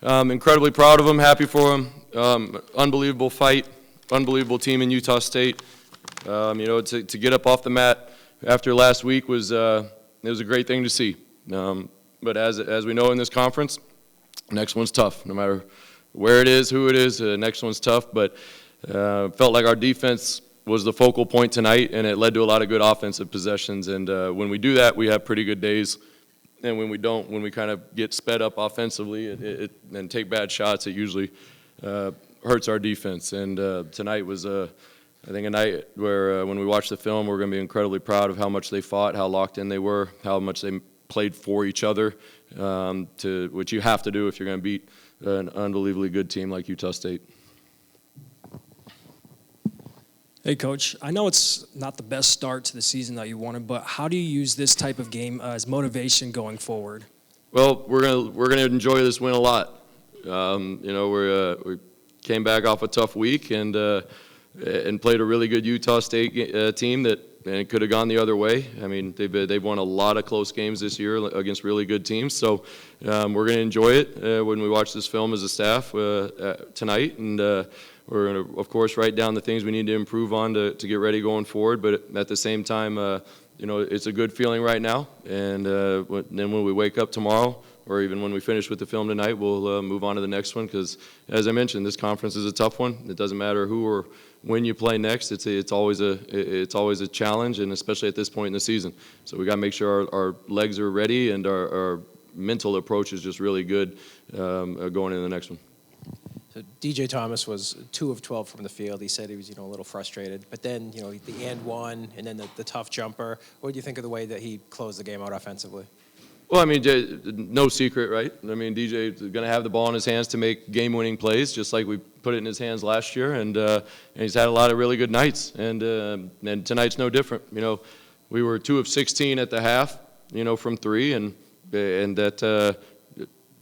Incredibly proud of them, happy for them. Unbelievable fight, unbelievable team in Utah State. To get up off the mat after last week was it was a great thing to see. But as we know in this conference, next one's tough. No matter where it is, who it is, next one's tough. But felt like our defense was the focal point tonight, and it led to a lot of good offensive possessions. And when we do that, we have pretty good days. And when we don't, when we kind of get sped up offensively and take bad shots, it usually hurts our defense. And tonight was, I think, a night where when we watch the film, we're going to be incredibly proud of how much they fought, how locked in they were, how much they played for each other, which you have to do if you're going to beat an unbelievably good team like Utah State. Hey, Coach, I know it's not the best start to the season that you wanted, but how do you use this type of game as motivation going forward? Well, we're gonna enjoy this win a lot. We came back off a tough week and played a really good Utah State team that it could have gone the other way. I mean, they've won a lot of close games this year against really good teams. So we're gonna enjoy it when we watch this film as a staff tonight, and we're going to, of course, write down the things we need to improve on to get ready going forward. But at the same time, it's a good feeling right now. And then when we wake up tomorrow, or even when we finish with the film tonight, we'll move on to the next one. Because, as I mentioned, this conference is a tough one. It doesn't matter who or when you play next. It's always a challenge, and especially at this point in the season. So we got to make sure our legs are ready and our mental approach is just really good going into the next one. So DJ Thomas was 2 of 12 from the field. He said he was, a little frustrated. But then, the and one, and then the tough jumper. What do you think of the way that he closed the game out offensively? Well, I mean, no secret, right? I mean, DJ is going to have the ball in his hands to make game-winning plays, just like we put it in his hands last year. And he's had a lot of really good nights. And tonight's no different. We were 2 of 16 at the half, from 3, and that.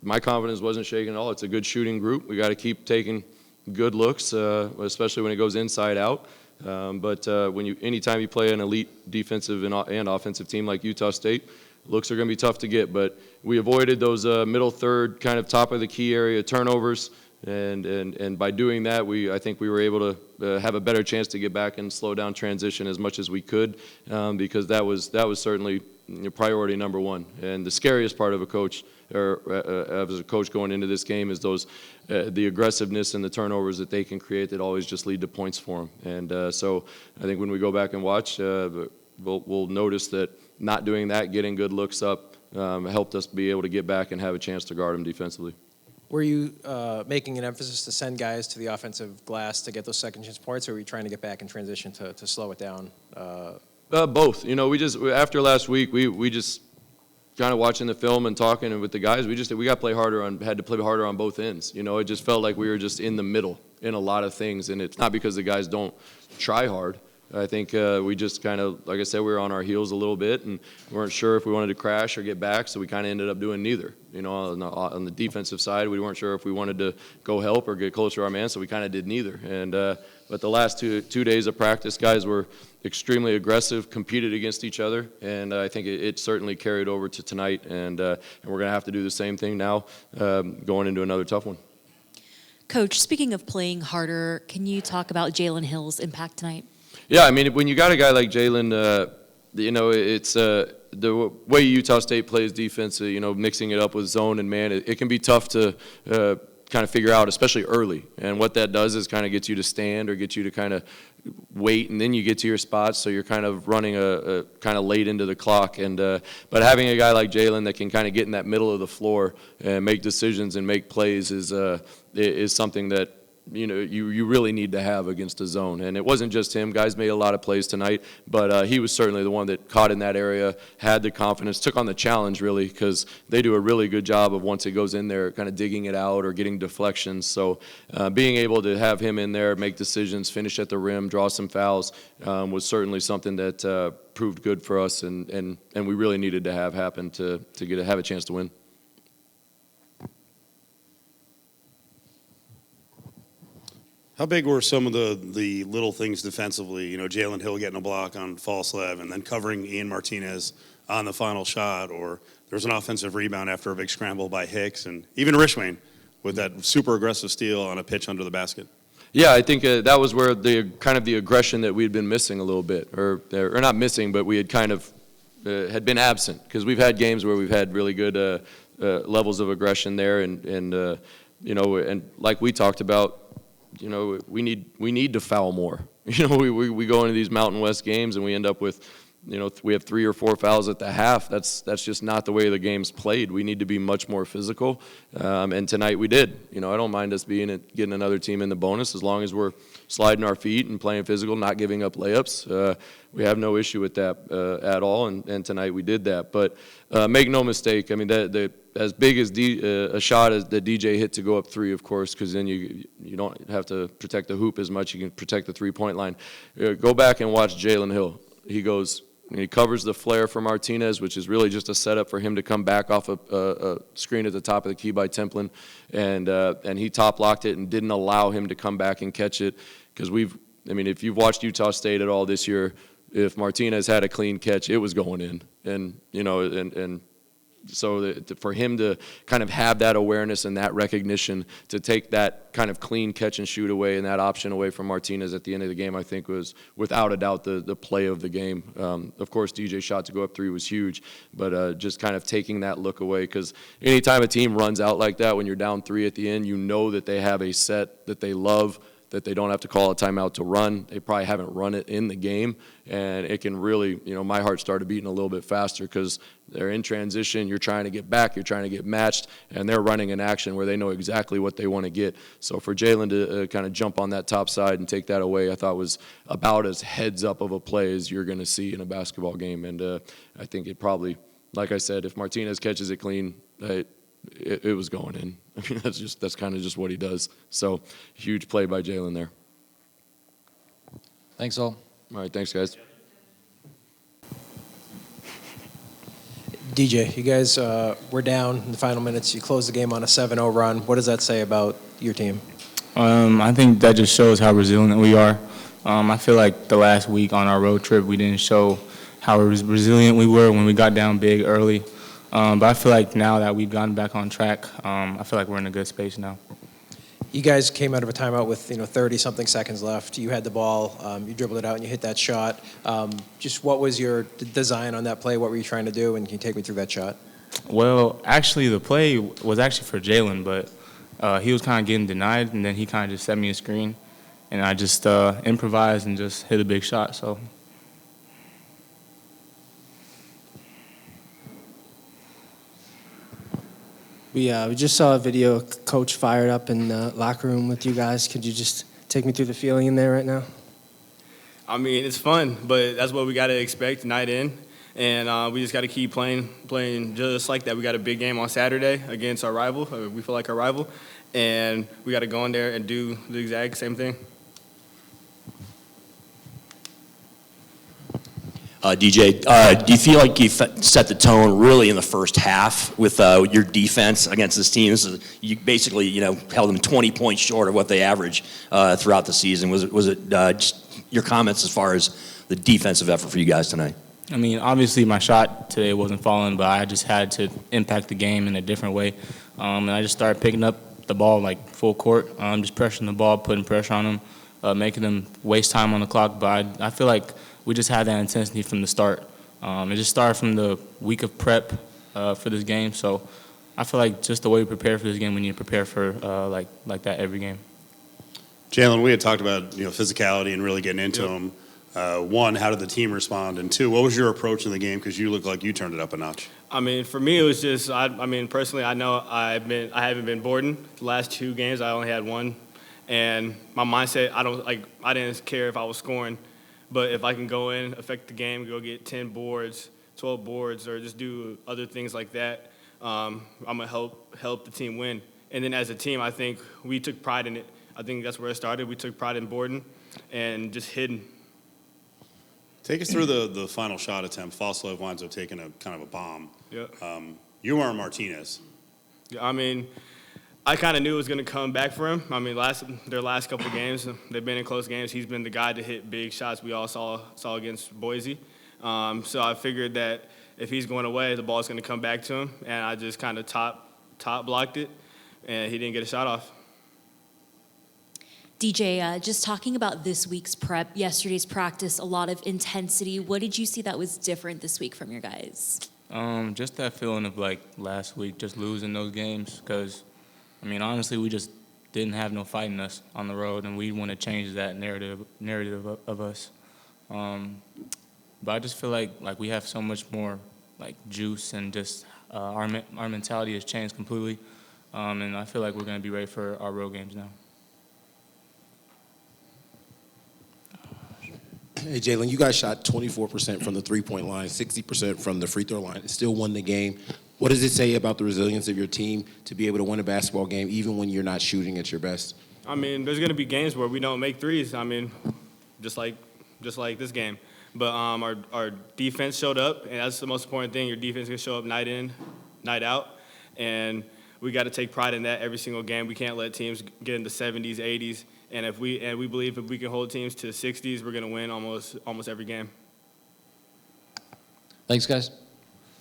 My confidence wasn't shaken at all. It's a good shooting group. We got to keep taking good looks, especially when it goes inside out. But anytime you play an elite defensive and offensive team like Utah State, looks are going to be tough to get. But we avoided those middle third, kind of top of the key area turnovers, and by doing that, I think we were able to have a better chance to get back and slow down transition as much as we could, because that was certainly priority number one. And the scariest part of a coach, or as a coach going into this game, is the aggressiveness and the turnovers that they can create that always just lead to points for them. And so I think when we go back and watch, we'll notice that not doing that, getting good looks up, helped us be able to get back and have a chance to guard them defensively. Were you making an emphasis to send guys to the offensive glass to get those second chance points, or were you trying to get back in transition to slow it down? Both. After last week, we just kind of watching the film and talking with the guys, we got to play harder had to play harder on both ends. It just felt like we were just in the middle in a lot of things, and it's not because the guys don't try hard. I think we just kind of, like I said, we were on our heels a little bit, and we weren't sure if we wanted to crash or get back, so we kind of ended up doing neither. On the defensive side, we weren't sure if we wanted to go help or get closer to our man, so we kind of did neither. And but the last two days of practice, guys were extremely aggressive, competed against each other, and I think it certainly carried over to tonight, and we're going to have to do the same thing now going into another tough one. Coach, speaking of playing harder, can you talk about Jaylen Hill's impact tonight? Yeah, I mean, when you got a guy like Jaylen, it's the way Utah State plays defense, mixing it up with zone and man, it can be tough to kind of figure out, especially early. And what that does is kind of gets you to stand or get you to kind of wait, and then you get to your spots, so you're kind of running a kind of late into the clock. And but having a guy like Jaylen that can kind of get in that middle of the floor and make decisions and make plays is something that you really need to have against a zone. And it wasn't just him. Guys made a lot of plays tonight, but he was certainly the one that caught in that area, had the confidence, took on the challenge, really, because they do a really good job of, once it goes in there, kind of digging it out or getting deflections. So being able to have him in there, make decisions, finish at the rim, draw some fouls, was certainly something that proved good for us, and we really needed to have happen to have a chance to win. How big were some of the little things defensively? Jaylen Hill getting a block on Falslev and then covering Ian Martinez on the final shot, or there's an offensive rebound after a big scramble by Hicks, and even Rishwain with that super aggressive steal on a pitch under the basket? Yeah, I think that was where the aggression that we had been missing a little bit, or not missing, but we had kind of had been absent, because we've had games where we've had really good levels of aggression there, and like we talked about, we need to foul more. We go into these Mountain West games and we end up with, we have 3 or 4 fouls at the half. That's just not the way the game's played. We need to be much more physical, and tonight we did. I don't mind us getting another team in the bonus as long as we're sliding our feet and playing physical, not giving up layups. We have no issue with that at all, and tonight we did that. But make no mistake, I mean, as big as a shot as the DJ hit to go up 3, of course, because then you don't have to protect the hoop as much. You can protect the three-point line. Go back and watch Jaylen Hill. He covers the flare for Martinez, which is really just a setup for him to come back off a screen at the top of the key by Templin, and he top locked it and didn't allow him to come back and catch it, because if you've watched Utah State at all this year, if Martinez had a clean catch, it was going in, and so for him to kind of have that awareness and that recognition to take that kind of clean catch and shoot away and that option away from Martinez at the end of the game, I think was without a doubt the play of the game. Of course, DJ's shot to go up 3 was huge, but just kind of taking that look away, because anytime a team runs out like that when you're down 3 at the end, you know that they have a set that they love, that they don't have to call a timeout to run. They probably haven't run it in the game, and it can really, my heart started beating a little bit faster, because they're in transition, you're trying to get back, you're trying to get matched, and they're running an action where they know exactly what they want to get. So for Jaylen to kind of jump on that top side and take that away, I thought was about as heads up of a play as you're going to see in a basketball game, and I think it probably, like I said, if Martinez catches it clean, it was going in. I mean, that's kind of just what he does. So huge play by Jaylen there. Thanks, all. All right, thanks, guys. DJ, you guys were down in the final minutes. You closed the game on a 7-0 run. What does that say about your team? I think that just shows how resilient we are. I feel like the last week on our road trip, we didn't show how resilient we were when we got down big early. But I feel like now that we've gotten back on track, I feel like we're in a good space now. You guys came out of a timeout with 30-something seconds left. You had the ball, you dribbled it out, and you hit that shot. Just what was your design on that play? What were you trying to do? And can you take me through that shot? Well, actually, the play was actually for Jaylen, but he was kind of getting denied, and then he kind of just set me a screen, and I just improvised and just hit a big shot. So. We just saw a video, Coach fired up in the locker room with you guys. Could you just take me through the feeling in there right now? I mean, it's fun, but that's what we got to expect night in. And we just got to keep playing just like that. We got a big game on Saturday against our rival. We feel like our rival. And we got to go in there and do the exact same thing. DJ, do you feel like you set the tone really in the first half with your defense against this team? You basically, held them 20 points short of what they average throughout the season. Was it just your comments as far as the defensive effort for you guys tonight? I mean, obviously my shot today wasn't falling, but I just had to impact the game in a different way. And I just started picking up the ball like full court, just pressuring the ball, putting pressure on them, making them waste time on the clock. But I feel like we just had that intensity from the start. It just started from the week of prep for this game. So I feel like just the way we prepare for this game, we need to prepare for like that every game. Jaylen, we had talked about physicality and really getting into them. One, how did the team respond? And two, what was your approach in the game? Because you look like you turned it up a notch. I mean, for me, it was just, personally, I know I haven't been boarding. The last 2 games, I only had 1. And my mindset, I didn't care if I was scoring. But if I can go in, affect the game, go get 10 boards, 12 boards, or just do other things like that, I'm going to help the team win. And then as a team, I think we took pride in it. I think that's where it started. We took pride in boarding and just hitting. Take us through the final shot attempt. Falslev winds up taking a kind of a bomb. Yeah. You are Martinez. I mean, I kind of knew it was going to come back for him. I mean, their last couple games, they've been in close games. He's been the guy to hit big shots we all saw against Boise. So I figured that if he's going away, the ball's going to come back to him, and I just kind of top blocked it. and he didn't get a shot off. DJ, just talking about this week's prep, yesterday's practice, a lot of intensity. What did you see that was different this week from your guys? Just that feeling of like last week, just losing those games. Because, I mean, honestly, we just didn't have no fight in us on the road, and we want to change that narrative of us. But I just feel like we have so much more like juice, and just our mentality has changed completely. And I feel like we're going to be ready for our road games now. Hey, Jaylen, you guys shot 24% from the three-point line, 60% from the free throw line, and still won the game. What does it say about the resilience of your team to be able to win a basketball game even when you're not shooting at your best? I mean, there's going to be games where we don't make threes. I mean, just like this game. But our defense showed up, and that's the most important thing. Your defense can show up night in, night out, and we got to take pride in that every single game. We can't let teams get in the 70s, 80s, and we believe if we can hold teams to 60s, we're going to win almost every game. Thanks, guys.